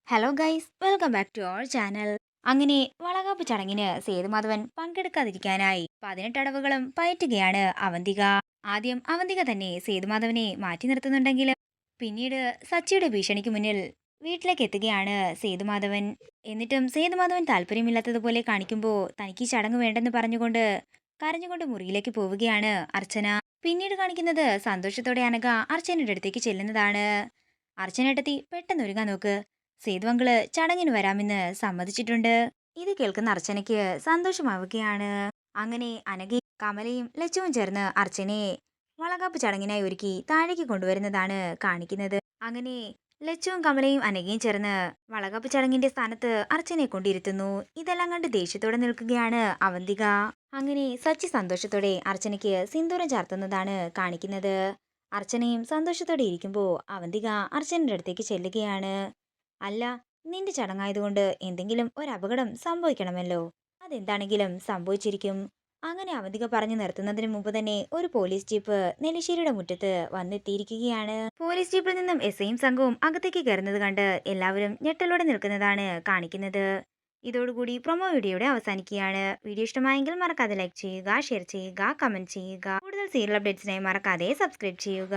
Hello guys, welcome back to our channel. അങ്ങനെ വളകാപ്പ് ചടങ്ങിന് സേതുമാധവൻ പങ്കെടുക്കാതിരിക്കാനായി 18 അടവുകളും പയറ്റുകയാണ് അവന്തിക. ആദ്യം അവന്തിക തന്നെ സേതുമാധവനെ മാറ്റി നിർത്തുന്നുണ്ടെങ്കിലും പിന്നീട് സച്ചിയുടെ ഭീഷണിക്ക് മുന്നിൽ വീട്ടിലേക്ക് എത്തുകയാണ് സേതുമാധവൻ. എന്നിട്ടും സേതുമാധവൻ താല്പര്യമില്ലാത്തതുപോലെ കാണിക്കുമ്പോൾ തനിക്ക് ഈ ചടങ്ങ് വേണ്ടെന്ന് പറഞ്ഞുകൊണ്ട് കരഞ്ഞുകൊണ്ട് മുറിയിലേക്ക് പോവുകയാണ് അർച്ചന. പിന്നീട് കാണിക്കുന്നത് സന്തോഷത്തോടെ അനഘ അർച്ചനയുടെ അടുത്തേക്ക് ചെല്ലുന്നതാണ്. അർച്ചനേട്ടത്തി പെട്ടെന്ന് ഒരുങ്ങാൻ നോക്ക്, സേതു അങ്കിള് ചടങ്ങിന് വരാമെന്ന് സമ്മതിച്ചിട്ടുണ്ട്. ഇത് കേൾക്കുന്ന അർച്ചനയ്ക്ക് സന്തോഷമാവുകയാണ്. അങ്ങനെ അനഘയും കമലയും ലച്ചുവും ചേർന്ന് അർച്ചനയെ വളകാപ്പ് ചടങ്ങിനായി ഒരുക്കി താഴേക്ക് കൊണ്ടുവരുന്നതാണ് കാണിക്കുന്നത്. അങ്ങനെ ലച്ചുവും കമലയും അനഘയും ചേർന്ന് വളകാപ്പ് ചടങ്ങിന്റെ സ്ഥാനത്ത് അർച്ചനയെ കൊണ്ടിരുത്തുന്നു. ഇതെല്ലാം കണ്ട് ദേഷ്യത്തോടെ നിൽക്കുകയാണ് അവന്തിക. അങ്ങനെ സച്ചി സന്തോഷത്തോടെ അർച്ചനയ്ക്ക് സിന്ദൂരം ചാർത്തുന്നതാണ് കാണിക്കുന്നത്. അർച്ചനയും സന്തോഷത്തോടെ ഇരിക്കുമ്പോൾ അവന്തിക അർച്ചനയുടെ അടുത്തേക്ക് ചെല്ലുകയാണ്. അല്ല, നിന്റെ ചടങ്ങായതുകൊണ്ട് എന്തെങ്കിലും ഒരു അപകടം സംഭവിക്കണമല്ലോ, അതെന്താണെങ്കിലും സംഭവിച്ചിരിക്കും. അങ്ങനെ അവന്തിക പറഞ്ഞു നിർത്തുന്നതിന് മുമ്പ് തന്നെ ഒരു പോലീസ് ജീപ്പ് നെല്ലിശ്ശേരിയുടെ മുറ്റത്ത് വന്നെത്തിയിരിക്കുകയാണ്. പോലീസ് ജീപ്പിൽ നിന്നും എസ്ഐയും സംഘവും അകത്തേക്ക് കയറുന്നത് കണ്ട് എല്ലാവരും ഞെട്ടലോടെ നിൽക്കുന്നതാണ് കാണിക്കുന്നത്. ഇതോടുകൂടി പ്രൊമോ വീഡിയോയുടെ അവസാനിക്കുകയാണ്. വീഡിയോ ഇഷ്ടമായെങ്കിൽ മറക്കാതെ ലൈക്ക് ചെയ്യുക, ഷെയർ ചെയ്യുക, കമന്റ് ചെയ്യുക. കൂടുതൽ സീരിയൽ അപ്ഡേറ്റ്സിനായി മറക്കാതെ സബ്സ്ക്രൈബ് ചെയ്യുക.